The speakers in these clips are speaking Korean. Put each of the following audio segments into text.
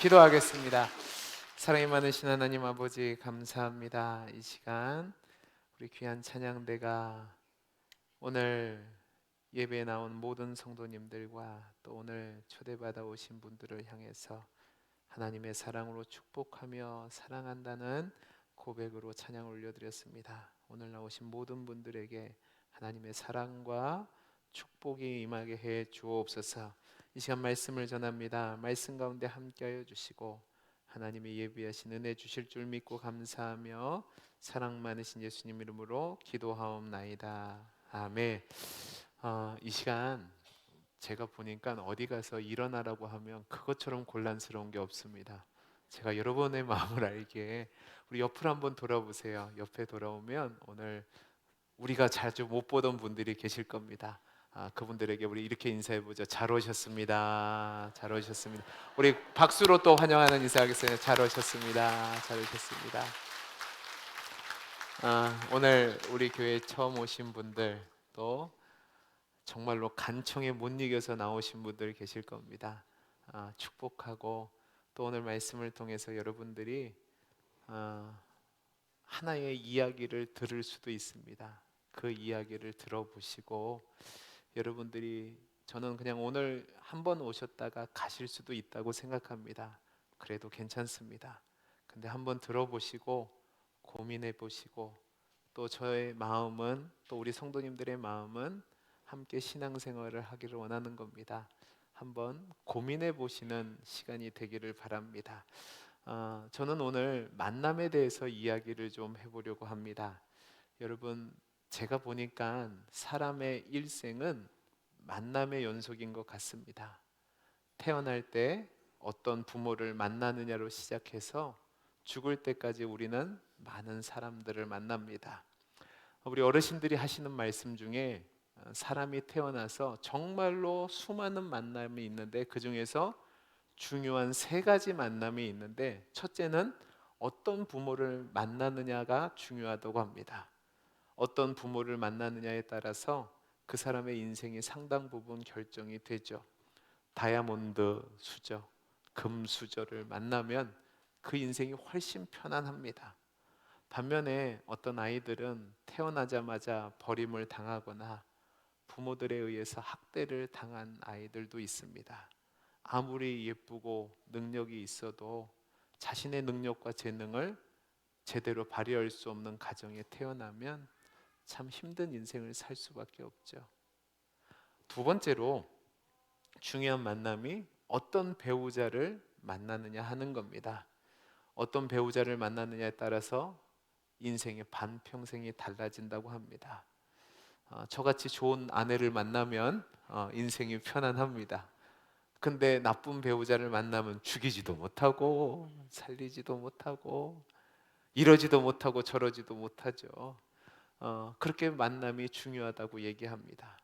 기도하겠습니다. 사랑이 많으신 하나님 아버지 감사합니다. 이 시간 우리 귀한 찬양대가 오늘 예배에 나온 모든 성도님들과 또 오늘 초대받아 오신 분들을 향해서 하나님의 사랑으로 축복하며 사랑한다는 고백으로 찬양을 올려드렸습니다. 오늘 나오신 모든 분들에게 하나님의 사랑과 축복이 임하게 해 주옵소서. 이 시간 말씀을 전합니다. 말씀 가운데 함께하여 주시고 하나님의 예비하신 은혜 주실 줄 믿고 감사하며 사랑 많으신 예수님 이름으로 기도하옵나이다. 아멘. 이 시간 제가 보니까 어디 가서 일어나라고 하면 그것처럼 곤란스러운 게 없습니다. 제가 여러분의 마음을 알기에 우리 옆을 한번 돌아보세요. 옆에 돌아오면 오늘 우리가 자주 못 보던 분들이 계실 겁니다. 그분들에게 우리 이렇게 인사해보죠. 잘 오셨습니다. 잘 오셨습니다. 우리 박수로 또 환영하는 인사하겠습니다. 잘 오셨습니다. 잘 오셨습니다. 오늘 우리 교회 처음 오신 분들 또 정말로 간청에 못 이겨서 나오신 분들 계실 겁니다. 축복하고 또 오늘 말씀을 통해서 여러분들이 하나의 이야기를 들을 수도 있습니다. 그 이야기를 들어보시고 여러분들이 저는 그냥 오늘 한번 오셨다가 가실 수도 있다고 생각합니다. 그래도 괜찮습니다. 근데 한번 들어보시고 고민해 보시고 또 저의 마음은 또 우리 성도님들의 마음은 함께 신앙생활을 하기를 원하는 겁니다. 한번 고민해 보시는 시간이 되기를 바랍니다. 저는 오늘 만남에 대해서 이야기를 좀 해보려고 합니다. 여러분, 제가 보니까 사람의 일생은 만남의 연속인 것 같습니다. 태어날 때 어떤 부모를 만나느냐로 시작해서 죽을 때까지 우리는 많은 사람들을 만납니다. 우리 어르신들이 하시는 말씀 중에 사람이 태어나서 정말로 수많은 만남이 있는데 그 중에서 중요한 세 가지 만남이 있는데 첫째는 어떤 부모를 만나느냐가 중요하다고 합니다. 어떤 부모를 만나느냐에 따라서 그 사람의 인생이 상당 부분 결정이 되죠. 다이아몬드 수저, 금 수저를 만나면 그 인생이 훨씬 편안합니다. 반면에 어떤 아이들은 태어나자마자 버림을 당하거나 부모들에 의해서 학대를 당한 아이들도 있습니다. 아무리 예쁘고 능력이 있어도 자신의 능력과 재능을 제대로 발휘할 수 없는 가정에 태어나면 참 힘든 인생을 살 수밖에 없죠. 두 번째로 중요한 만남이 어떤 배우자를 만나느냐 하는 겁니다. 어떤 배우자를 만나느냐에 따라서 인생의 반평생이 달라진다고 합니다. 저같이 좋은 아내를 만나면 인생이 편안합니다. 근데 나쁜 배우자를 만나면 죽이지도 못하고 살리지도 못하고 이러지도 못하고 저러지도 못하죠. 그렇게 만남이 중요하다고 얘기합니다.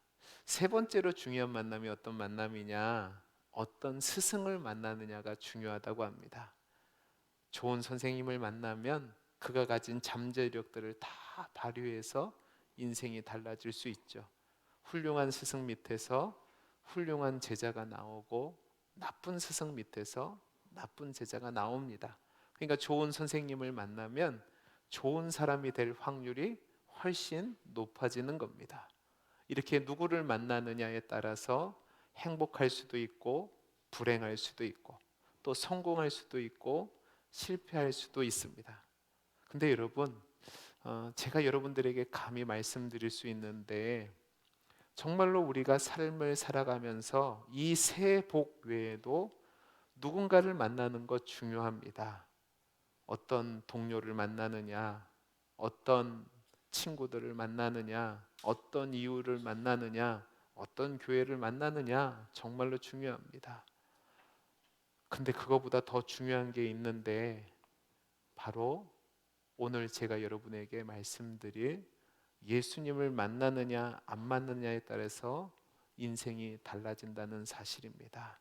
세 번째로 중요한 만남이 어떤 만남이냐? 어떤 스승을 만나느냐가 중요하다고 합니다. 좋은 선생님을 만나면 그가 가진 잠재력들을 다 발휘해서 인생이 달라질 수 있죠. 훌륭한 스승 밑에서 훌륭한 제자가 나오고 나쁜 스승 밑에서 나쁜 제자가 나옵니다. 그러니까 좋은 선생님을 만나면 좋은 사람이 될 확률이 훨씬 높아지는 겁니다. 이렇게 누구를 만나느냐에 따라서 행복할 수도 있고 불행할 수도 있고 또 성공할 수도 있고 실패할 수도 있습니다. 근데 여러분, 제가 여러분들에게 감히 말씀드릴 수 있는데 정말로 우리가 삶을 살아가면서 이 세 복 외에도 누군가를 만나는 것 중요합니다. 어떤 동료를 만나느냐, 어떤 친구들을 만나느냐, 어떤 이유를 만나느냐, 어떤 교회를 만나느냐 정말로 중요합니다. 근데 그거보다 더 중요한 게 있는데 바로 오늘 제가 여러분에게 말씀드릴 예수님을 만나느냐 안 만나느냐에 따라서 인생이 달라진다는 사실입니다.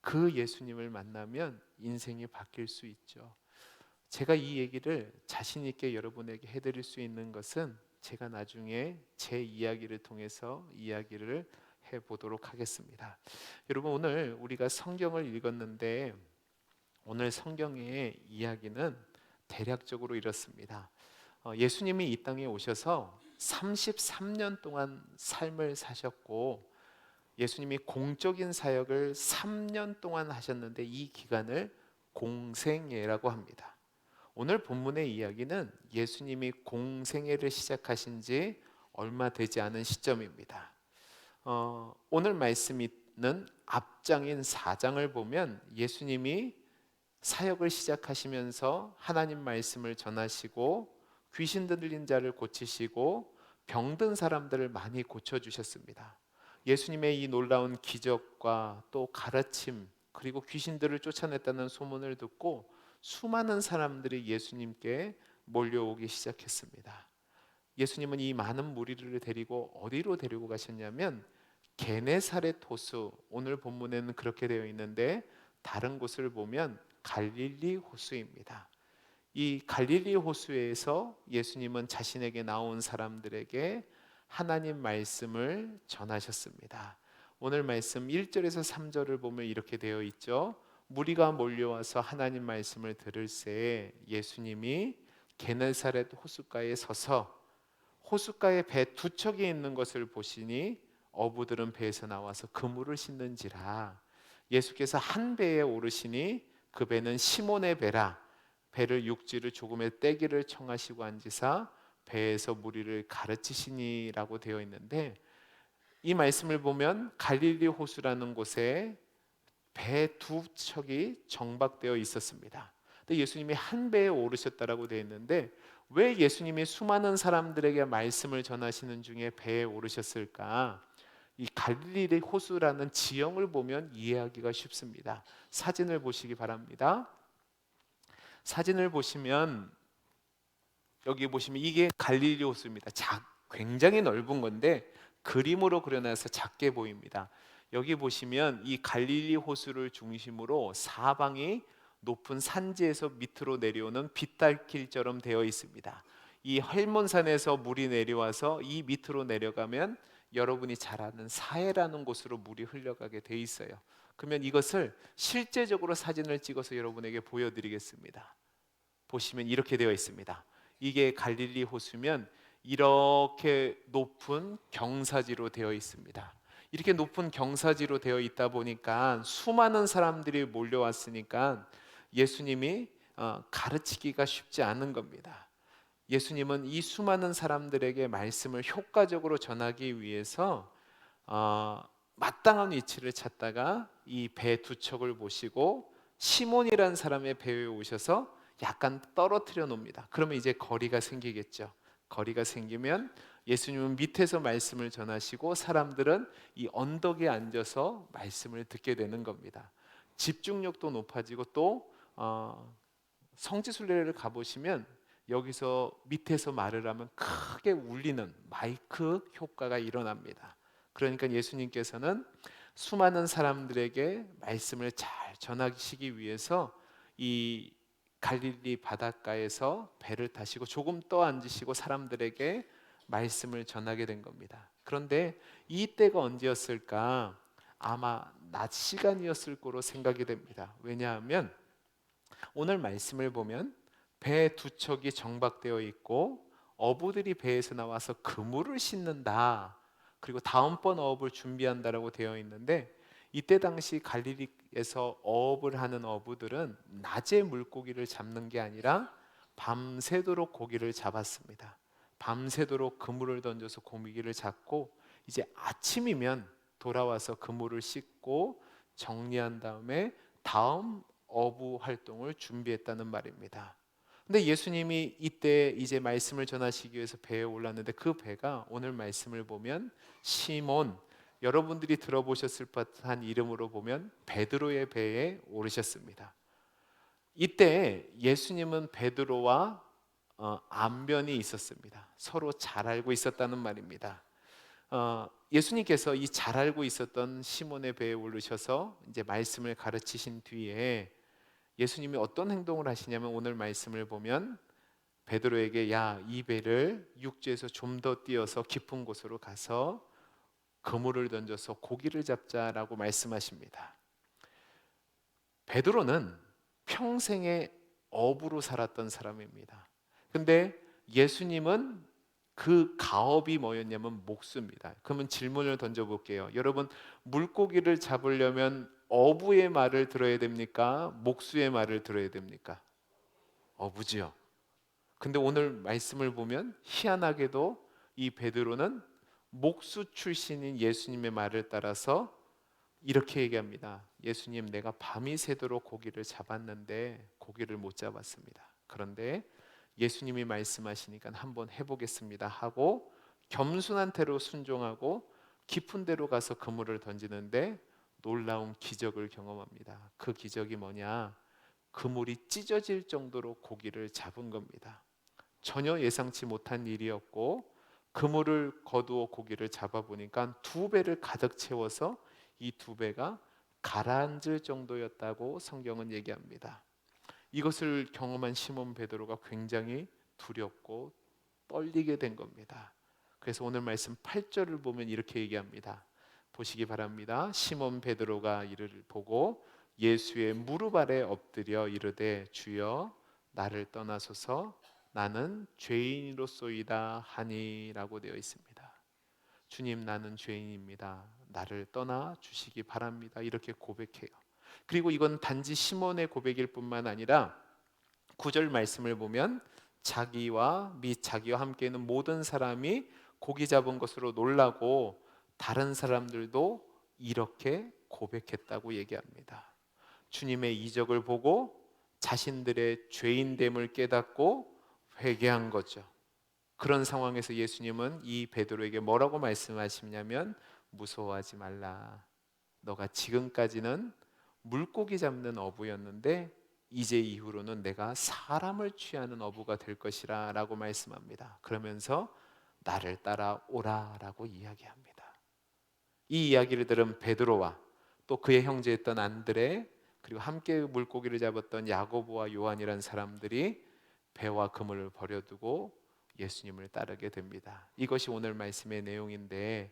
그 예수님을 만나면 인생이 바뀔 수 있죠. 제가 이 얘기를 자신 있게 여러분에게 해드릴 수 있는 것은 제가 나중에 제 이야기를 통해서 이야기를 해보도록 하겠습니다. 여러분, 오늘 우리가 성경을 읽었는데 오늘 성경의 이야기는 대략적으로 이렇습니다. 예수님이 이 땅에 오셔서 33년 동안 삶을 사셨고 예수님이 공적인 사역을 3년 동안 하셨는데 이 기간을 공생애라고 합니다. 오늘 본문의 이야기는 예수님이 공생애를 시작하신 지 얼마 되지 않은 시점입니다. 오늘 말씀은 앞장인 4장을 보면 예수님이 사역을 시작하시면서 하나님 말씀을 전하시고 귀신 들린 자를 고치시고 병든 사람들을 많이 고쳐주셨습니다. 예수님의 이 놀라운 기적과 또 가르침 그리고 귀신들을 쫓아냈다는 소문을 듣고 수많은 사람들이 예수님께 몰려오기 시작했습니다. 예수님은 이 많은 무리를 데리고 어디로 데리고 가셨냐면 게네사렛 호수, 오늘 본문에는 그렇게 되어 있는데 다른 곳을 보면 갈릴리 호수입니다. 이 갈릴리 호수에서 예수님은 자신에게 나온 사람들에게 하나님 말씀을 전하셨습니다. 오늘 말씀 1절에서 3절을 보면 이렇게 되어 있죠. 무리가 몰려와서 하나님 말씀을 들을새 예수님이 게네사렛 호숫가에 서서 호숫가에 배 두 척이 있는 것을 보시니 어부들은 배에서 나와서 그물을 씻는지라. 예수께서 한 배에 오르시니 그 배는 시몬의 배라. 배를 육지를 조금의 떼기를 청하시고 앉으사 배에서 무리를 가르치시니라고 되어 있는데 이 말씀을 보면 갈릴리 호수라는 곳에 배 두 척이 정박되어 있었습니다. 근데 예수님이 한 배에 오르셨다라고 되어 있는데 왜 예수님이 수많은 사람들에게 말씀을 전하시는 중에 배에 오르셨을까? 이 갈릴리 호수라는 지형을 보면 이해하기가 쉽습니다. 사진을 보시기 바랍니다. 사진을 보시면 여기 보시면 이게 갈릴리 호수입니다. 굉장히 넓은 건데 그림으로 그려놔서 작게 보입니다. 여기 보시면 이 갈릴리 호수를 중심으로 사방이 높은 산지에서 밑으로 내려오는 빗달길처럼 되어 있습니다. 이 헬몬산에서 물이 내려와서 이 밑으로 내려가면 여러분이 잘 아는 사해라는 곳으로 물이 흘러가게 돼 있어요. 그러면 이것을 실제적으로 사진을 찍어서 여러분에게 보여드리겠습니다. 보시면 이렇게 되어 있습니다. 이게 갈릴리 호수면 이렇게 높은 경사지로 되어 있습니다. 이렇게 높은 경사지로 되어 있다 보니까 수많은 사람들이 몰려왔으니까 예수님이 가르치기가 쉽지 않은 겁니다. 예수님은 이 수많은 사람들에게 말씀을 효과적으로 전하기 위해서 마땅한 위치를 찾다가 이 배 두 척을 보시고 시몬이라는 사람의 배에 오셔서 약간 떨어뜨려 놓습니다. 그러면 이제 거리가 생기겠죠. 거리가 생기면 예수님은 밑에서 말씀을 전하시고 사람들은 이 언덕에 앉아서 말씀을 듣게 되는 겁니다. 집중력도 높아지고 또 성지순례를 가보시면 여기서 밑에서 말을 하면 크게 울리는 마이크 효과가 일어납니다. 그러니까 예수님께서는 수많은 사람들에게 말씀을 잘 전하시기 위해서 이 갈릴리 바닷가에서 배를 타시고 조금 떠 앉으시고 사람들에게 말씀을 전하게 된 겁니다. 그런데 이 때가 언제였을까? 아마 낮 시간이었을 거로 생각이 됩니다. 왜냐하면 오늘 말씀을 보면 배 두 척이 정박되어 있고 어부들이 배에서 나와서 그물을 싣는다. 그리고 다음번 어업을 준비한다라고 되어 있는데 이때 당시 갈릴리에서 어업을 하는 어부들은 낮에 물고기를 잡는 게 아니라 밤새도록 고기를 잡았습니다. 밤새도록 그물을 던져서 고기를 잡고 이제 아침이면 돌아와서 그물을 씻고 정리한 다음에 다음 어부 활동을 준비했다는 말입니다. 근데 예수님이 이때 이제 말씀을 전하시기 위해서 배에 올랐는데 그 배가 오늘 말씀을 보면 시몬, 여러분들이 들어보셨을 법한 이름으로 보면 베드로의 배에 오르셨습니다. 이때 예수님은 베드로와 안변이 있었습니다. 서로 잘 알고 있었다는 말입니다. 예수님께서 이 잘 알고 있었던 시몬의 배에 오르셔서 이제 말씀을 가르치신 뒤에 예수님이 어떤 행동을 하시냐면 오늘 말씀을 보면 베드로에게 야, 이 배를 육지에서 좀 더 띄어서 깊은 곳으로 가서 그물을 던져서 고기를 잡자라고 말씀하십니다. 베드로는 평생의 업으로 살았던 사람입니다. 근데 예수님은 그 가업이 뭐였냐면 목수입니다. 그러면 질문을 던져볼게요. 여러분, 물고기를 잡으려면 어부의 말을 들어야 됩니까? 목수의 말을 들어야 됩니까? 어부지요. 근데 오늘 말씀을 보면 희한하게도 이 베드로는 목수 출신인 예수님의 말을 따라서 이렇게 얘기합니다. 예수님, 내가 밤이 새도록 고기를 잡았는데 고기를 못 잡았습니다. 그런데 예수님이 말씀하시니까 한번 해보겠습니다 하고 겸손한 태로 순종하고 깊은 데로 가서 그물을 던지는데 놀라운 기적을 경험합니다. 그 기적이 뭐냐? 그물이 찢어질 정도로 고기를 잡은 겁니다. 전혀 예상치 못한 일이었고 그물을 거두어 고기를 잡아보니까 2배를 가득 채워서 이 2배가 가라앉을 정도였다고 성경은 얘기합니다. 이것을 경험한 시몬 베드로가 굉장히 두렵고 떨리게 된 겁니다. 그래서 오늘 말씀 8절을 보면 이렇게 얘기합니다. 보시기 바랍니다. 시몬 베드로가 이를 보고 예수의 무릎 아래 엎드려 이르되 주여 나를 떠나소서 나는 죄인으로소이다 하니라고 되어 있습니다. 주님, 나는 죄인입니다. 나를 떠나 주시기 바랍니다. 이렇게 고백해요. 그리고 이건 단지 시몬의 고백일 뿐만 아니라 9절 말씀을 보면 자기와 함께 있는 모든 사람이 고기 잡은 것으로 놀라고 다른 사람들도 이렇게 고백했다고 얘기합니다. 주님의 이적을 보고 자신들의 죄인됨을 깨닫고 회개한 거죠. 그런 상황에서 예수님은 이 베드로에게 뭐라고 말씀하시냐면 무서워하지 말라. 너가 지금까지는 물고기 잡는 어부였는데 이제 이후로는 내가 사람을 취하는 어부가 될 것이라 라고 말씀합니다. 그러면서 나를 따라오라 라고 이야기합니다. 이 이야기를 들은 베드로와 또 그의 형제였던 안드레 그리고 함께 물고기를 잡았던 야고보와 요한이라는 사람들이 배와 그물을 버려두고 예수님을 따르게 됩니다. 이것이 오늘 말씀의 내용인데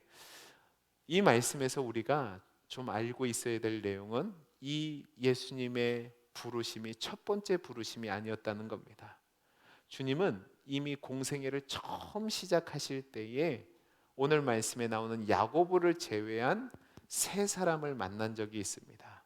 이 말씀에서 우리가 좀 알고 있어야 될 내용은 이 예수님의 부르심이 첫 번째 부르심이 아니었다는 겁니다. 주님은 이미 공생애를 처음 시작하실 때에 오늘 말씀에 나오는 야고보를 제외한 3사람을 만난 적이 있습니다.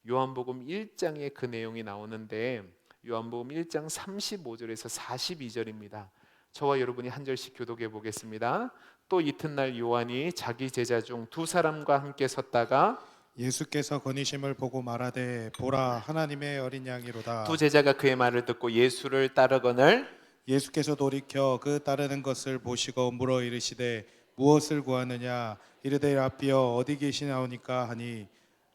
요한복음 1장에 그 내용이 나오는데 요한복음 1장 35절에서 42절입니다. 저와 여러분이 한 절씩 교독해 보겠습니다. 또 이튿날 요한이 자기 제자 중 2사람과 함께 섰다가 예수께서 건의심을 보고 말하되 보라 하나님의 어린 양이로다. 2제자가 그의 말을 듣고 예수를 따르거늘 예수께서 돌이켜 그 따르는 것을 보시고 물어 이르시되 무엇을 구하느냐. 이르되 랍비여 어디 계시나오니까 하니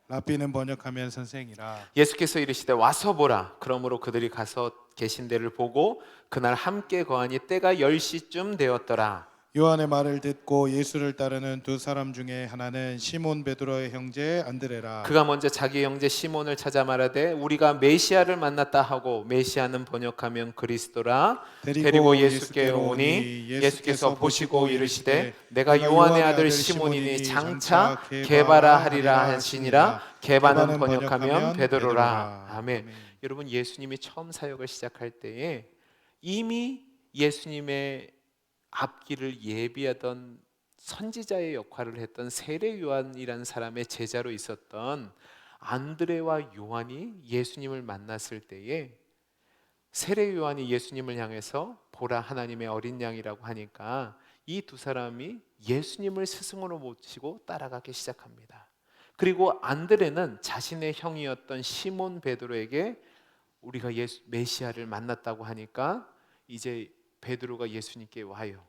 랍비는 번역하면 선생이라. 예수께서 이르시되 와서 보라. 그러므로 그들이 가서 계신 데를 보고 그날 함께 거하니 때가 10시쯤 되었더라. 요한의 말을 듣고 예수를 따르는 2사람 중에 하나는 시몬 베드로의 형제 안드레라. 그가 먼저 자기 형제 시몬을 찾아 말하되 우리가 메시아를 만났다 하고 메시아는 번역하면 그리스도라. 데리고 예수께 오니 예수께서 보시고 이르시되 내가 요한의 아들 시몬이니 장차 게바라 하리라 하시니라. 게바는 번역하면 베드로라. 아멘. 여러분, 예수님이 처음 사역을 시작할 때에 이미 예수님의 앞길을 예비하던 선지자의 역할을 했던 세례 요한이라는 사람의 제자로 있었던 안드레와 요한이 예수님을 만났을 때에 세례 요한이 예수님을 향해서 보라 하나님의 어린 양이라고 하니까 이 2사람이 예수님을 스승으로 모시고 따라가기 시작합니다. 그리고 안드레는 자신의 형이었던 시몬 베드로에게 우리가 메시아를 만났다고 하니까 이제 베드로가 예수님께 와요.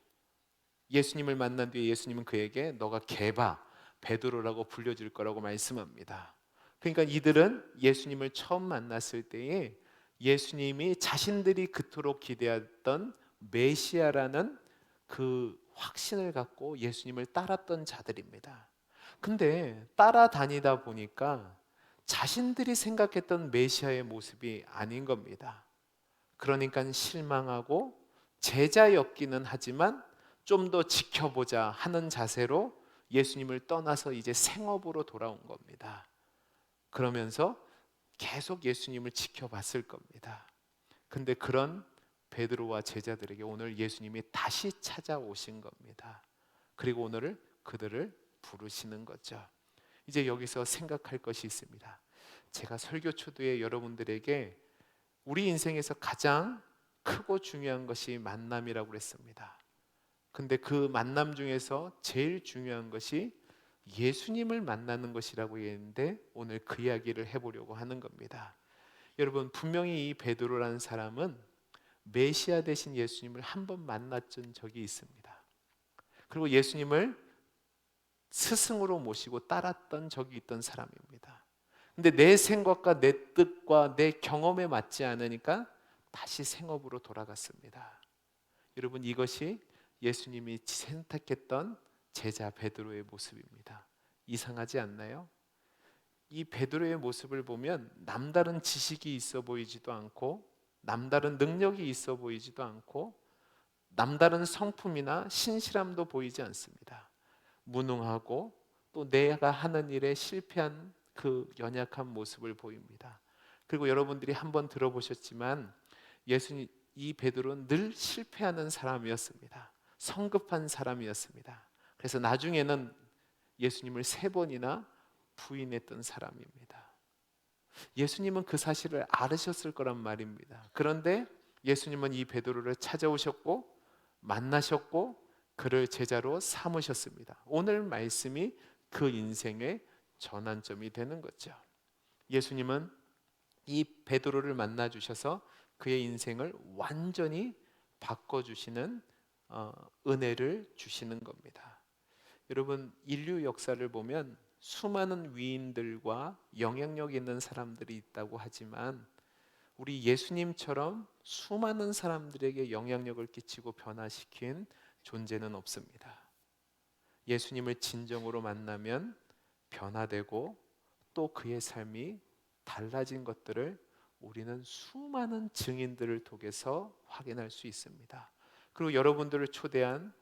예수님을 만난 뒤에 예수님은 그에게 너가 게바, 베드로라고 불려질 거라고 말씀합니다. 그러니까 이들은 예수님을 처음 만났을 때에 예수님이 자신들이 그토록 기대했던 메시아라는 그 확신을 갖고 예수님을 따랐던 자들입니다. 근데 따라다니다 보니까 자신들이 생각했던 메시아의 모습이 아닌 겁니다. 그러니까 실망하고 제자였기는 하지만 좀 더 지켜보자 하는 자세로 예수님을 떠나서 이제 생업으로 돌아온 겁니다. 그러면서 계속 예수님을 지켜봤을 겁니다. 근데 그런 베드로와 제자들에게 오늘 예수님이 다시 찾아오신 겁니다. 그리고 오늘을 그들을 부르시는 거죠. 이제 여기서 생각할 것이 있습니다. 제가 설교 초두에 여러분들에게 우리 인생에서 가장 크고 중요한 것이 만남이라고 그랬습니다. 근데 그 만남 중에서 제일 중요한 것이 예수님을 만나는 것이라고 했는데 오늘 그 이야기를 해보려고 하는 겁니다. 여러분, 분명히 이 베드로라는 사람은 메시아 되신 예수님을 한 번 만났던 적이 있습니다. 그리고 예수님을 스승으로 모시고 따랐던 적이 있던 사람입니다. 근데 내 생각과 내 뜻과 내 경험에 맞지 않으니까 다시 생업으로 돌아갔습니다. 여러분, 이것이 예수님이 선택했던 제자 베드로의 모습입니다. 이상하지 않나요? 이 베드로의 모습을 보면 남다른 지식이 있어 보이지도 않고 남다른 능력이 있어 보이지도 않고 남다른 성품이나 신실함도 보이지 않습니다. 무능하고 또 내가 하는 일에 실패한 그 연약한 모습을 보입니다. 그리고 여러분들이 한번 들어보셨지만 예수님, 이 베드로는 늘 실패하는 사람이었습니다. 성급한 사람이었습니다. 그래서 나중에는 예수님을 3번이나 부인했던 사람입니다. 예수님은 그 사실을 알으셨을 거란 말입니다. 그런데 예수님은 이 베드로를 찾아오셨고 만나셨고 그를 제자로 삼으셨습니다. 오늘 말씀이 그 인생의 전환점이 되는 거죠. 예수님은 이 베드로를 만나 주셔서 그의 인생을 완전히 바꿔주시는 은혜를 주시는 겁니다. 여러분, 인류 역사를 보면 수많은 위인들과 영향력 있는 사람들이 있다고 하지만 우리 예수님처럼 수많은 사람들에게 영향력을 끼치고 변화시킨 존재는 없습니다. 예수님을 진정으로 만나면 변화되고 또 그의 삶이 달라진 것들을 우리는 수많은 증인들을 통해서 확인할 수 있습니다. 그리고 여러분들을 초대한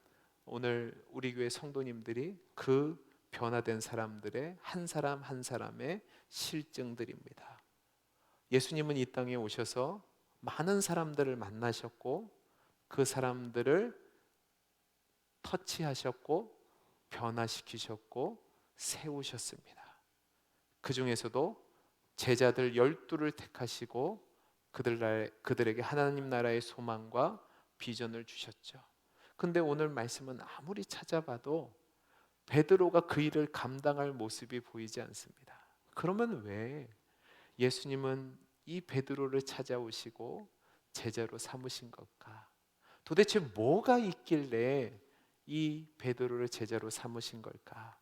오늘 우리 교회 성도님들이 그 변화된 사람들의 한 사람 한 사람의 실증들입니다. 예수님은 이 땅에 오셔서 많은 사람들을 만나셨고 그 사람들을 터치하셨고 변화시키셨고 세우셨습니다. 그 중에서도 제자들 12를 택하시고 그들에게 하나님 나라의 소망과 비전을 주셨죠. 근데 오늘 말씀은 아무리 찾아봐도 베드로가 그 일을 감당할 모습이 보이지 않습니다. 그러면 왜 예수님은 이 베드로를 찾아오시고 제자로 삼으신 걸까? 도대체 뭐가 있길래 이 베드로를 제자로 삼으신 걸까?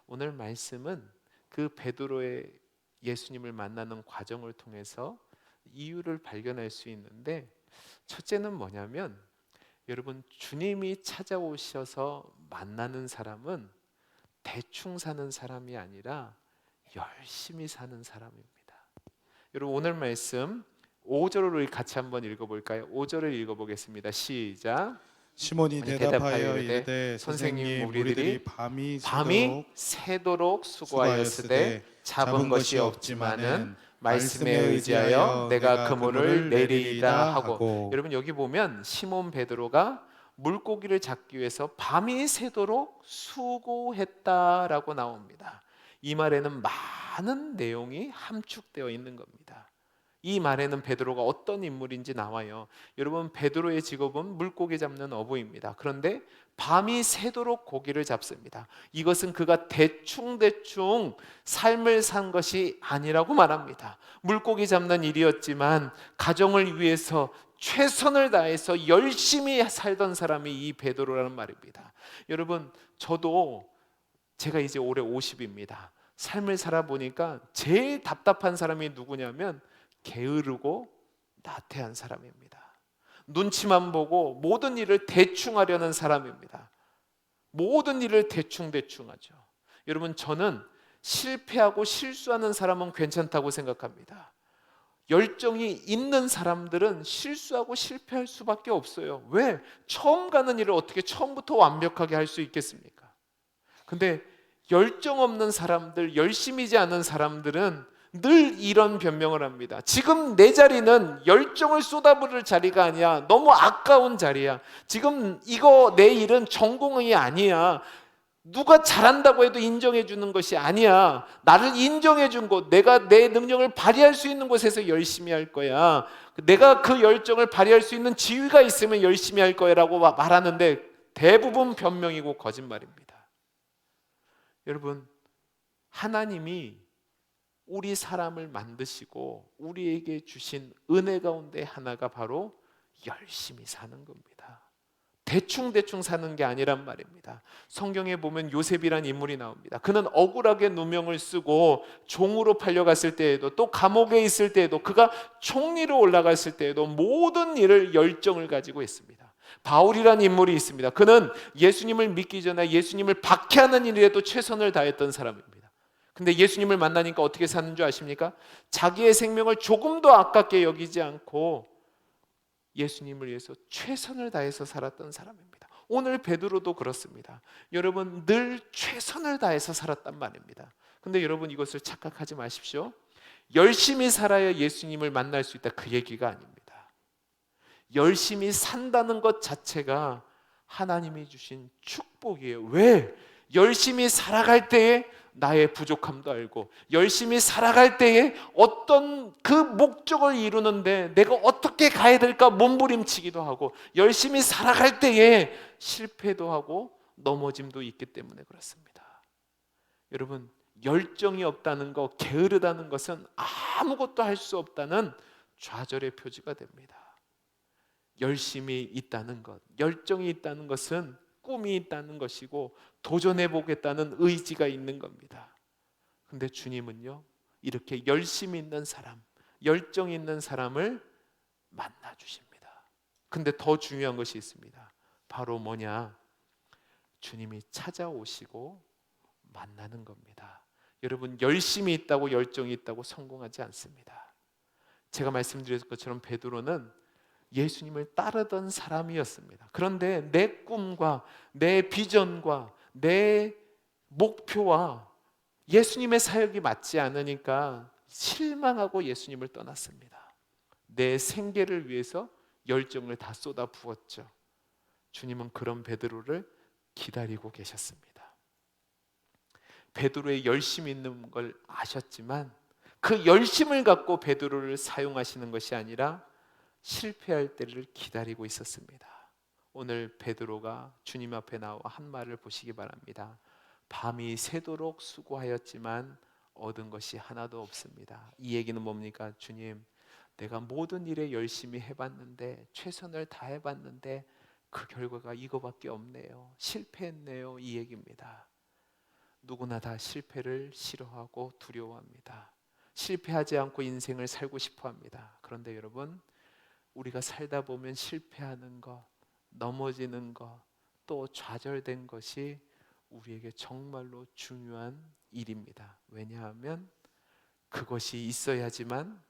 오늘 말씀은 그 베드로의 예수님을 만나는 과정을 통해서 이유를 발견할 수 있는데, 첫째는 뭐냐면 여러분, 주님이 찾아오셔서 만나는 사람은 대충 사는 사람이 아니라 열심히 사는 사람입니다. 여러분, 오늘 말씀 5절을 같이 한번 읽어볼까요? 5절을 읽어보겠습니다. 시작. 시몬이 대답하여 이르되 선생님 우리들이 밤이 새도록 수고하였으되 잡은 것이 없지만은 말씀에 의지하여 내가 그물을 내리이다 하고. 여러분, 여기 보면 시몬 베드로가 물고기를 잡기 위해서 밤이 새도록 수고했다라고 나옵니다. 이 말에는 많은 내용이 함축되어 있는 겁니다. 이 말에는 베드로가 어떤 인물인지 나와요. 여러분, 베드로의 직업은 물고기 잡는 어부입니다. 그런데 밤이 새도록 고기를 잡습니다. 이것은 그가 대충대충 삶을 산 것이 아니라고 말합니다. 물고기 잡는 일이었지만 가정을 위해서 최선을 다해서 열심히 살던 사람이 이 베드로라는 말입니다. 여러분, 제가 이제 올해 50입니다. 삶을 살아보니까 제일 답답한 사람이 누구냐면 게으르고 나태한 사람입니다. 눈치만 보고 모든 일을 대충 하려는 사람입니다. 모든 일을 대충 하죠. 여러분, 저는 실패하고 실수하는 사람은 괜찮다고 생각합니다. 열정이 있는 사람들은 실수하고 실패할 수밖에 없어요. 왜? 처음 가는 일을 어떻게 처음부터 완벽하게 할 수 있겠습니까? 근데 열정 없는 사람들, 열심히지 않은 사람들은 늘 이런 변명을 합니다. 지금 내 자리는 열정을 쏟아부을 자리가 아니야. 너무 아까운 자리야. 지금 이거 내 일은 전공이 아니야. 누가 잘한다고 해도 인정해 주는 것이 아니야. 나를 인정해 준 곳, 내가 내 능력을 발휘할 수 있는 곳에서 열심히 할 거야. 내가 그 열정을 발휘할 수 있는 지위가 있으면 열심히 할 거야 라고 말하는데 대부분 변명이고 거짓말입니다. 여러분, 하나님이 우리 사람을 만드시고 우리에게 주신 은혜 가운데 하나가 바로 열심히 사는 겁니다. 대충 사는 게 아니란 말입니다. 성경에 보면 요셉이란 인물이 나옵니다. 그는 억울하게 누명을 쓰고 종으로 팔려갔을 때에도, 또 감옥에 있을 때에도, 그가 총리로 올라갔을 때에도 모든 일을 열정을 가지고 했습니다. 바울이란 인물이 있습니다. 그는 예수님을 믿기 전에 예수님을 박해하는 일에도 최선을 다했던 사람입니다. 근데 예수님을 만나니까 어떻게 사는 줄 아십니까? 자기의 생명을 조금도 아깝게 여기지 않고 예수님을 위해서 최선을 다해서 살았던 사람입니다. 오늘 베드로도 그렇습니다. 여러분, 늘 최선을 다해서 살았단 말입니다. 근데 여러분, 이것을 착각하지 마십시오. 열심히 살아야 예수님을 만날 수 있다, 그 얘기가 아닙니다. 열심히 산다는 것 자체가 하나님이 주신 축복이에요. 왜? 열심히 살아갈 때에 나의 부족함도 알고, 열심히 살아갈 때에 어떤 그 목적을 이루는데 내가 어떻게 가야 될까 몸부림치기도 하고, 열심히 살아갈 때에 실패도 하고 넘어짐도 있기 때문에 그렇습니다. 여러분, 열정이 없다는 것, 게으르다는 것은 아무것도 할 수 없다는 좌절의 표지가 됩니다. 열심히 있다는 것, 열정이 있다는 것은 꿈이 있다는 것이고 도전해 보겠다는 의지가 있는 겁니다. 근데 주님은요, 이렇게 열심히 있는 사람, 열정 있는 사람을 만나 주십니다. 근데 더 중요한 것이 있습니다. 바로 뭐냐? 주님이 찾아오시고 만나는 겁니다. 여러분, 열심히 있다고 열정이 있다고 성공하지 않습니다. 제가 말씀드린 것처럼 베드로는 예수님을 따르던 사람이었습니다. 그런데 내 꿈과 내 비전과 내 목표와 예수님의 사역이 맞지 않으니까 실망하고 예수님을 떠났습니다. 내 생계를 위해서 열정을 다 쏟아 부었죠. 주님은 그런 베드로를 기다리고 계셨습니다. 베드로의 열심이 있는 걸 아셨지만 그 열심을 갖고 베드로를 사용하시는 것이 아니라 실패할 때를 기다리고 있었습니다. 오늘 베드로가 주님 앞에 나와 한 말을 보시기 바랍니다. 밤이 새도록 수고하였지만 얻은 것이 하나도 없습니다. 이 얘기는 뭡니까? 주님, 내가 모든 일에 열심히 해봤는데, 최선을 다해봤는데 그 결과가 이거밖에 없네요. 실패했네요. 이 얘기입니다. 누구나 다 실패를 싫어하고 두려워합니다. 실패하지 않고 인생을 살고 싶어 합니다. 그런데 여러분, 우리가 살다 보면 실패하는 것, 넘어지는 것, 또 좌절된 것이 우리에게 정말로 중요한 일입니다. 왜냐하면 그것이 있어야지만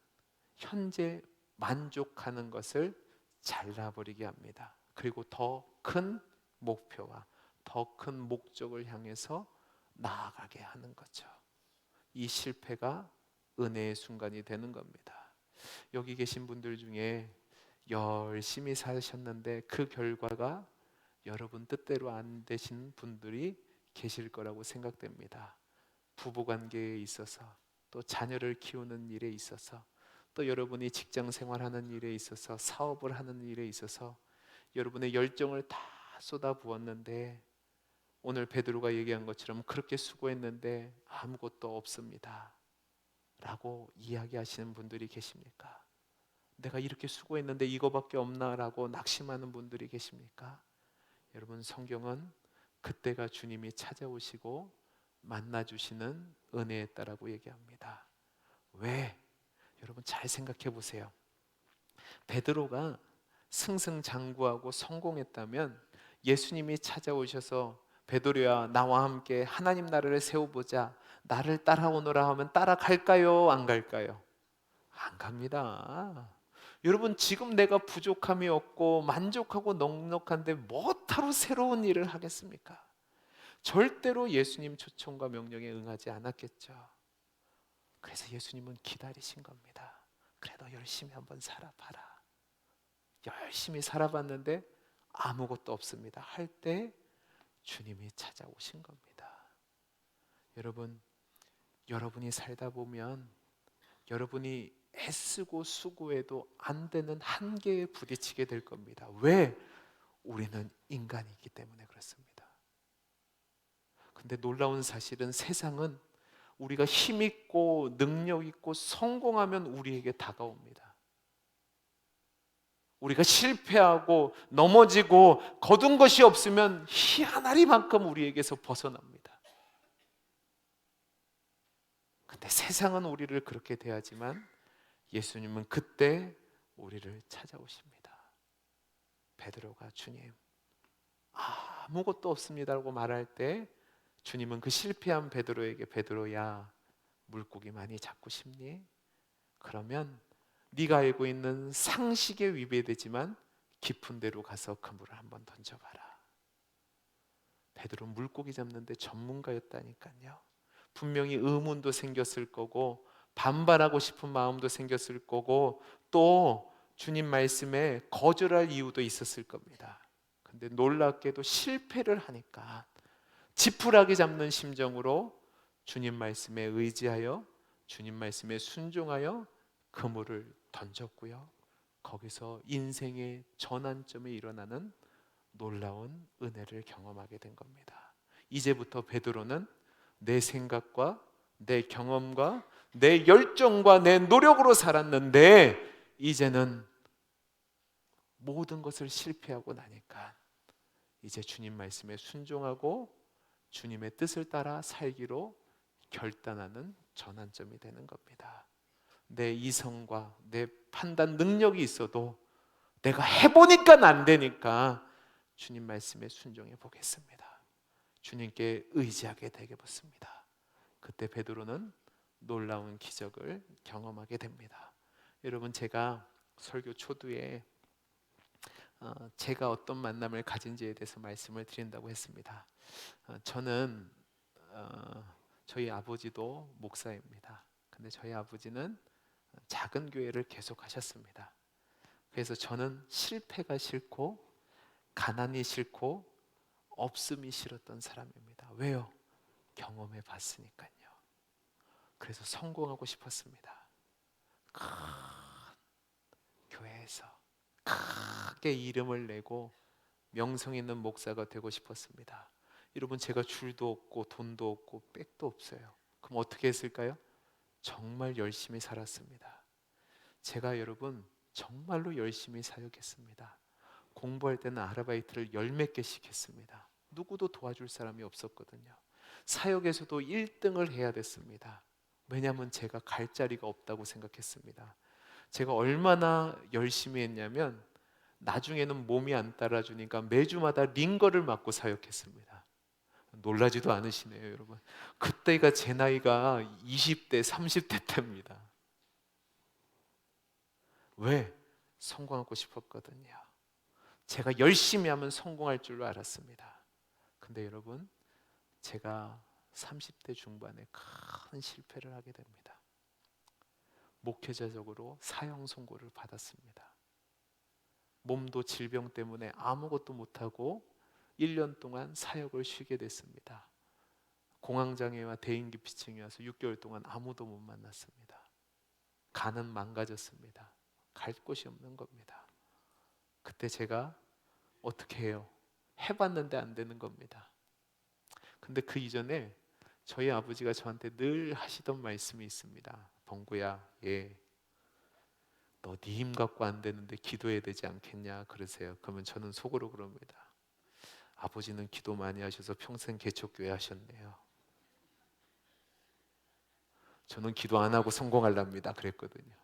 현재 만족하는 것을 잘라버리게 합니다. 그리고 더 큰 목표와 더 큰 목적을 향해서 나아가게 하는 거죠. 이 실패가 은혜의 순간이 되는 겁니다. 여기 계신 분들 중에 열심히 사셨는데 그 결과가 여러분 뜻대로 안 되신 분들이 계실 거라고 생각됩니다. 부부관계에 있어서, 또 자녀를 키우는 일에 있어서, 또 여러분이 직장 생활하는 일에 있어서, 사업을 하는 일에 있어서 여러분의 열정을 다 쏟아부었는데 오늘 베드로가 얘기한 것처럼 그렇게 수고했는데 아무것도 없습니다 라고 이야기하시는 분들이 계십니까? 내가 이렇게 수고했는데 이거밖에 없나 라고 낙심하는 분들이 계십니까? 여러분, 성경은 그때가 주님이 찾아오시고 만나주시는 은혜였다라고 얘기합니다. 왜? 여러분, 잘 생각해 보세요. 베드로가 승승장구하고 성공했다면 예수님이 찾아오셔서 베드로야, 나와 함께 하나님 나라를 세워보자, 나를 따라오너라 하면 따라갈까요? 안 갈까요? 안 갑니다. 여러분, 지금 내가 부족함이 없고 만족하고 넉넉한데 뭐하러 새로운 일을 하겠습니까? 절대로 예수님 초청과 명령에 응하지 않았겠죠. 그래서 예수님은 기다리신 겁니다. 그래, 너 열심히 한번 살아봐라. 열심히 살아봤는데 아무것도 없습니다 할 때 주님이 찾아오신 겁니다. 여러분, 여러분이 살다 보면 여러분이 애쓰고 수고해도 안 되는 한계에 부딪히게 될 겁니다. 왜? 우리는 인간이기 때문에 그렇습니다. 근데 놀라운 사실은 세상은 우리가 힘 있고 능력 있고 성공하면 우리에게 다가옵니다. 우리가 실패하고 넘어지고 거둔 것이 없으면 희한하리만큼 우리에게서 벗어납니다. 근데 세상은 우리를 그렇게 대하지만 예수님은 그때 우리를 찾아오십니다. 베드로가 주님 아무것도 없습니다라고 말할 때 주님은 그 실패한 베드로에게 베드로야, 물고기 많이 잡고 싶니? 그러면 네가 알고 있는 상식에 위배되지만 깊은 데로 가서 그물을 한번 던져봐라. 베드로 물고기 잡는데 전문가였다니까요. 분명히 의문도 생겼을 거고 반발하고 싶은 마음도 생겼을 거고 또 주님 말씀에 거절할 이유도 있었을 겁니다. 근데 놀랍게도 실패를 하니까 지푸라기 잡는 심정으로 주님 말씀에 의지하여 주님 말씀에 순종하여 그물을 던졌고요. 거기서 인생의 전환점이 일어나는 놀라운 은혜를 경험하게 된 겁니다. 이제부터 베드로는 내 생각과 내 경험과 내 열정과 내 노력으로 살았는데 이제는 모든 것을 실패하고 나니까 이제 주님 말씀에 순종하고 주님의 뜻을 따라 살기로 결단하는 전환점이 되는 겁니다. 내 이성과 내 판단 능력이 있어도 내가 해보니까 안 되니까 주님 말씀에 순종해 보겠습니다. 주님께 의지하게 되겠습니다. 그때 베드로는 놀라운 기적을 경험하게 됩니다. 여러분, 제가 설교 초두에 제가 어떤 만남을 가진지에 대해서 말씀을 드린다고 했습니다. 저는 저희 아버지도 목사입니다. 근데 저희 아버지는 작은 교회를 계속 하셨습니다. 그래서 저는 실패가 싫고 가난이 싫고 없음이 싫었던 사람입니다. 왜요? 경험해 봤으니까요. 그래서 성공하고 싶었습니다. 큰 교회에서 크게 이름을 내고 명성 있는 목사가 되고 싶었습니다. 여러분, 제가 줄도 없고 돈도 없고 백도 없어요. 그럼 어떻게 했을까요? 정말 열심히 살았습니다. 제가 여러분 정말로 열심히 사역했습니다. 공부할 때는 아르바이트를 열 몇 개씩 했습니다. 누구도 도와줄 사람이 없었거든요. 사역에서도 1등을 해야 됐습니다. 왜냐하면 제가 갈 자리가 없다고 생각했습니다. 제가 얼마나 열심히 했냐면 나중에는 몸이 안 따라주니까 매주마다 링거를 맞고 사역했습니다. 놀라지도 않으시네요, 여러분. 그때가 제 나이가 20대, 30대 때입니다. 왜? 성공하고 싶었거든요. 제가 열심히 하면 성공할 줄로 알았습니다. 근데 여러분, 제가 30대 중반에 큰 실패를 하게 됩니다. 목회자적으로 사형 선고를 받았습니다. 몸도 질병 때문에 아무것도 못하고 1년 동안 사역을 쉬게 됐습니다. 공황장애와 대인기피증이 와서 6개월 동안 아무도 못 만났습니다. 간은 망가졌습니다. 갈 곳이 없는 겁니다. 그때 제가 어떻게 해요? 해봤는데 안 되는 겁니다. 근데 그 이전에 저희 아버지가 저한테 늘 하시던 말씀이 있습니다. 벙구야, 너 네 힘 갖고 안 되는데 기도해야 되지 않겠냐 그러세요. 그러면 저는 속으로 그럽니다. 아버지는 기도 많이 하셔서 평생 개척교회 하셨네요. 저는 기도 안 하고 성공하랍니다 그랬거든요.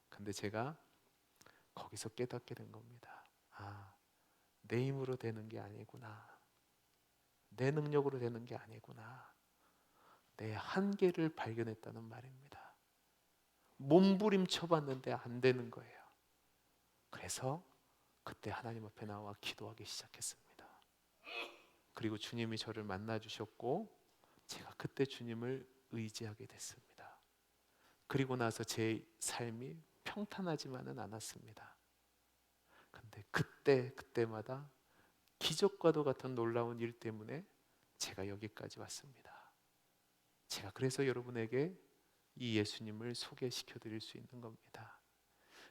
근데 제가 거기서 깨닫게 된 겁니다. 내 힘으로 되는 게 아니구나. 내 능력으로 되는 게 아니구나. 내 한계를 발견했다는 말입니다. 몸부림쳐 봤는데 안 되는 거예요. 그래서 그때 하나님 앞에 나와 기도하기 시작했습니다. 그리고 주님이 저를 만나 주셨고 제가 그때 주님을 의지하게 됐습니다. 그리고 나서 제 삶이 평탄하지만은 않았습니다. 근데 그때마다 기적과도 같은 놀라운 일 때문에 제가 여기까지 왔습니다. 제가 그래서 여러분에게 이 예수님을 소개시켜 드릴 수 있는 겁니다.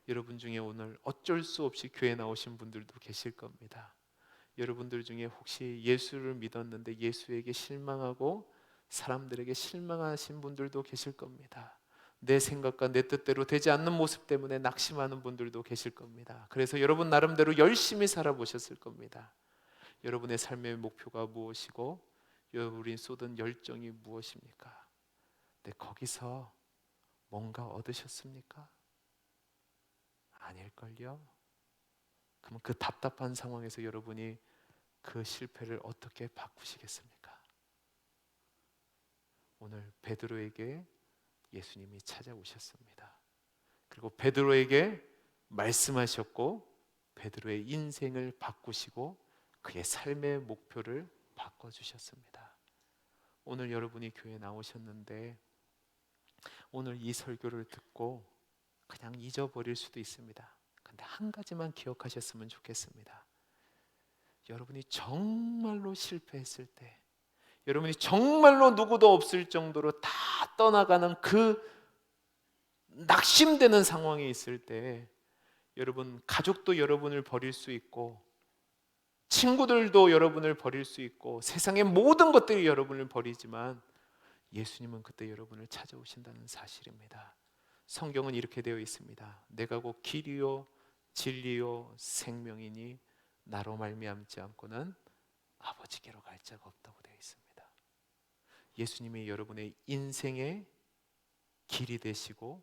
여러분 중에 오늘 어쩔 수 없이 교회 나오신 분들도 계실 겁니다. 여러분들 중에 혹시 예수를 믿었는데 예수에게 실망하고 사람들에게 실망하신 분들도 계실 겁니다. 내 생각과 내 뜻대로 되지 않는 모습 때문에 낙심하는 분들도 계실 겁니다. 그래서 여러분 나름대로 열심히 살아보셨을 겁니다. 여러분의 삶의 목표가 무엇이고 여러분이 쏟은 열정이 무엇입니까? 근데 거기서 뭔가 얻으셨습니까? 아닐걸요? 그럼 그 답답한 상황에서 여러분이 그 실패를 어떻게 바꾸시겠습니까? 오늘 베드로에게 예수님이 찾아오셨습니다. 그리고 베드로에게 말씀하셨고 베드로의 인생을 바꾸시고 그의 삶의 목표를 바꿔주셨습니다. 오늘 여러분이 교회에 나오셨는데 오늘 이 설교를 듣고 그냥 잊어버릴 수도 있습니다. 근데 한 가지만 기억하셨으면 좋겠습니다. 여러분이 정말로 실패했을 때, 여러분이 정말로 누구도 없을 정도로 다 떠나가는 그 낙심되는 상황에 있을 때, 여러분 가족도 여러분을 버릴 수 있고 친구들도 여러분을 버릴 수 있고 세상의 모든 것들이 여러분을 버리지만 예수님은 그때 여러분을 찾아오신다는 사실입니다. 성경은 이렇게 되어 있습니다. 내가 곧 길이요 진리요 생명이니 나로 말미암지 않고는 아버지께로 갈 자가 없다고 되어 있습니다. 예수님이 여러분의 인생의 길이 되시고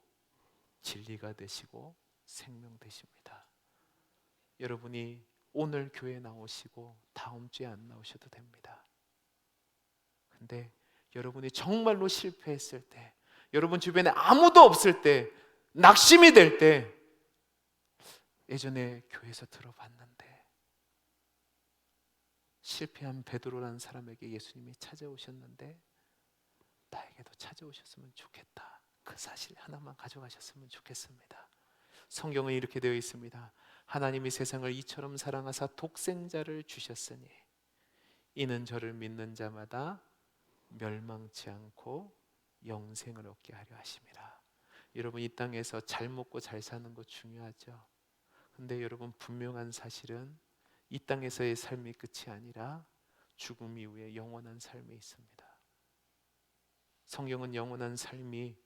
진리가 되시고 생명 되십니다. 여러분이 오늘 교회 나오시고 다음 주에 안 나오셔도 됩니다. 근데 여러분이 정말로 실패했을 때, 여러분 주변에 아무도 없을 때, 낙심이 될 때, 예전에 교회에서 들어봤는데 실패한 베드로라는 사람에게 예수님이 찾아오셨는데 나에게도 찾아오셨으면 좋겠다. 그 사실 하나만 가져가셨으면 좋겠습니다. 성경은 이렇게 되어 있습니다. 하나님이 세상을 이처럼 사랑하사 독생자를 주셨으니 이는 저를 믿는 자마다 멸망치 않고 영생을 얻게 하려 하심이라. 여러분 이 땅에서 잘 먹고 잘 사는 거 중요하죠. 근데 여러분 분명한 사실은 이 땅에서의 삶이 끝이 아니라 죽음 이후에 영원한 삶이 있습니다. 성경은 영원한 삶이,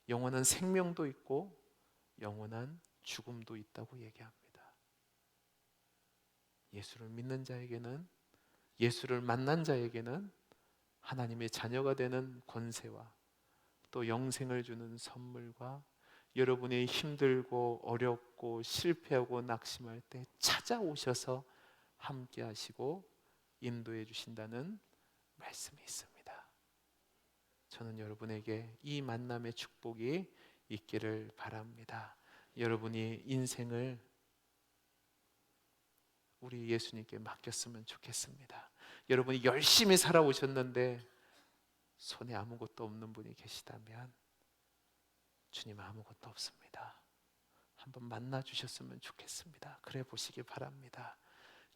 영원한 생명도 있고 영원한 죽음도 있다고 얘기합니다. 예수를 믿는 자에게는, 예수를 만난 자에게는 하나님의 자녀가 되는 권세와 또 영생을 주는 선물과 여러분이 힘들고 어렵고 실패하고 낙심할 때 찾아오셔서 함께 하시고 인도해 주신다는 말씀이 있습니다. 저는 여러분에게 이 만남의 축복이 있기를 바랍니다. 여러분이 인생을 우리 예수님께 맡겼으면 좋겠습니다. 여러분이 열심히 살아오셨는데 손에 아무것도 없는 분이 계시다면 주님 아무것도 없습니다. 한번 만나 주셨으면 좋겠습니다. 그래 보시기 바랍니다.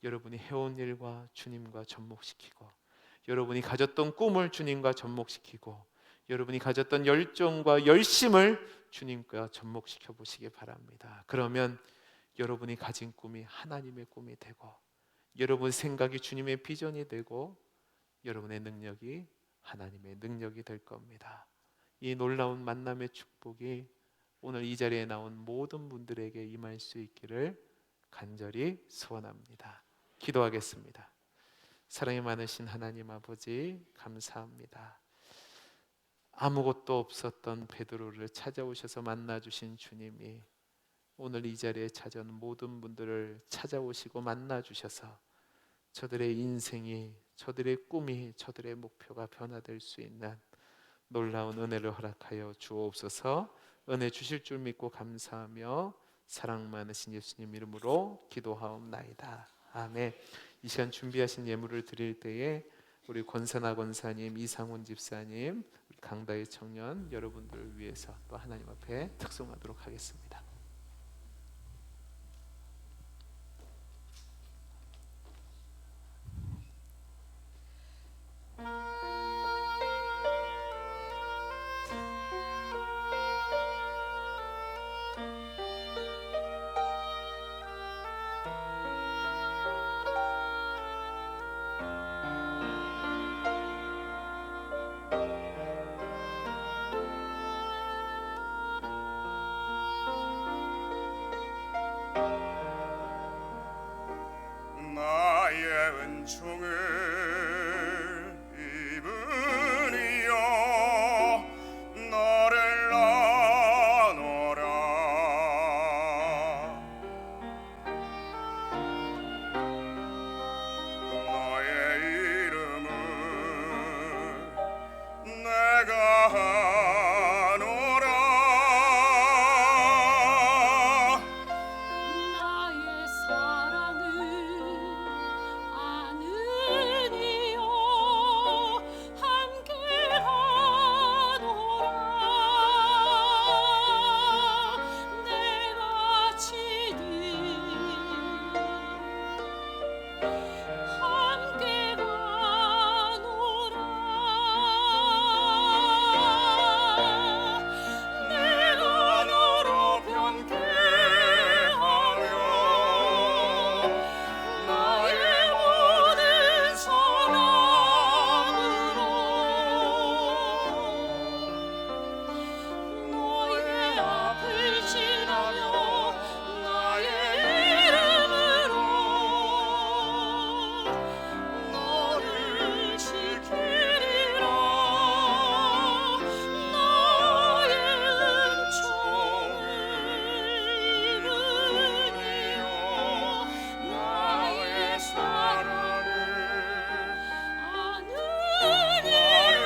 여러분이 해온 일과 주님과 접목시키고 여러분이 가졌던 꿈을 주님과 접목시키고 여러분이 가졌던 열정과 열심을 주님과 접목시켜 보시기 바랍니다. 그러면 여러분이 가진 꿈이 하나님의 꿈이 되고 여러분의 생각이 주님의 비전이 되고 여러분의 능력이 하나님의 능력이 될 겁니다. 이 놀라운 만남의 축복이 오늘 이 자리에 나온 모든 분들에게 임할 수 있기를 간절히 소원합니다. 기도하겠습니다. 사랑이 많으신 하나님 아버지 감사합니다. 아무것도 없었던 베드로를 찾아오셔서 만나주신 주님이 오늘 이 자리에 찾아온 모든 분들을 찾아오시고 만나주셔서 저들의 인생이, 저들의 꿈이, 저들의 목표가 변화될 수 있는 놀라운 은혜를 허락하여 주옵소서. 은혜 주실 줄 믿고 감사하며 사랑 많으신 예수님 이름으로 기도하옵나이다. 아멘. 이 시간 준비하신 예물을 드릴 때에 우리 권선아 권사님, 이상훈 집사님, 강다희 청년 여러분들을 위해서 또 하나님 앞에 특송하도록 하겠습니다. 나의 은총을 입으리여 너를 나노라 너의 이름을 내가 아노라 나의 사랑을 아느니요 함께하노라 내가 치니 함께하노라 내가 너로 변개하며 나의 모든 사랑으로 너의 앞을 지나며 나의 이름으로 너를 지키리라 나의 은총을 입으리요 나의 사랑을 아느니라 내가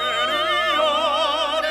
너를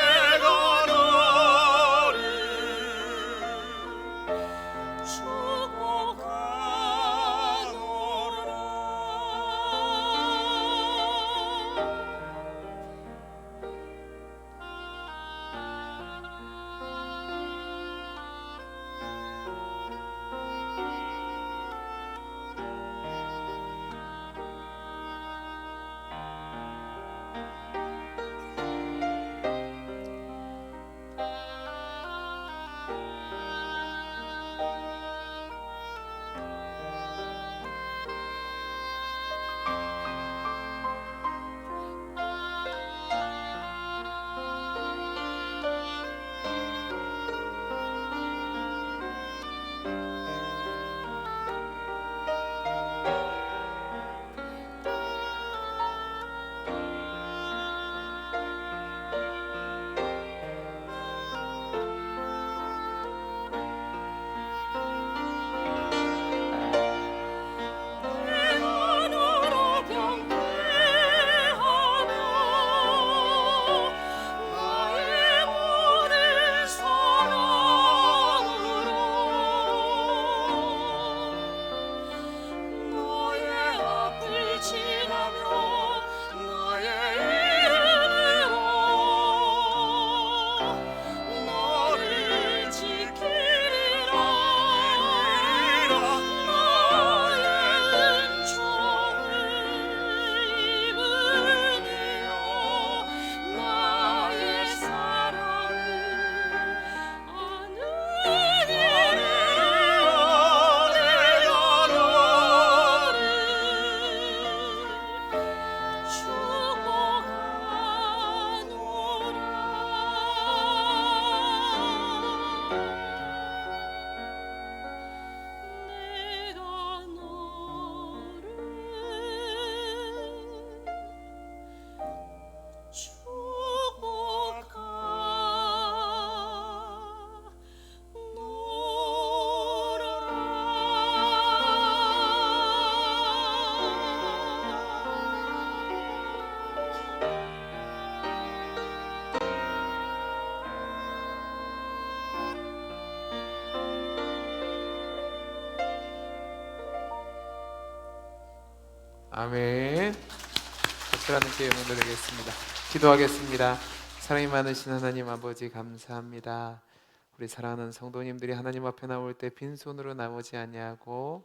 내가 너로 변개하며 나의 모든 사랑으로 너의 앞을 지나며 나의 이름으로 너를 지키리라 나의 은총을 입으리요 나의 사랑을 아느니라 내가 너를 아멘. 박수라는 께 영광 드리겠습니다. 기도하겠습니다. 사랑이 많으신 하나님 아버지 감사합니다. 우리 사랑하는 성도님들이 하나님 앞에 나올 때 빈손으로 나오지 아니하고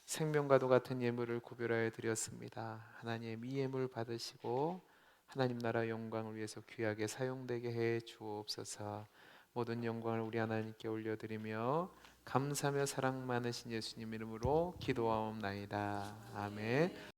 생명과도 같은 예물을 구별하여 드렸습니다. 하나님 이 예물 받으시고 하나님 나라 영광을 위해서 귀하게 사용되게 해 주옵소서. 모든 영광을 우리 하나님께 올려드리며 감사하며 사랑 많으신 예수님 이름으로 기도하옵나이다. 아멘.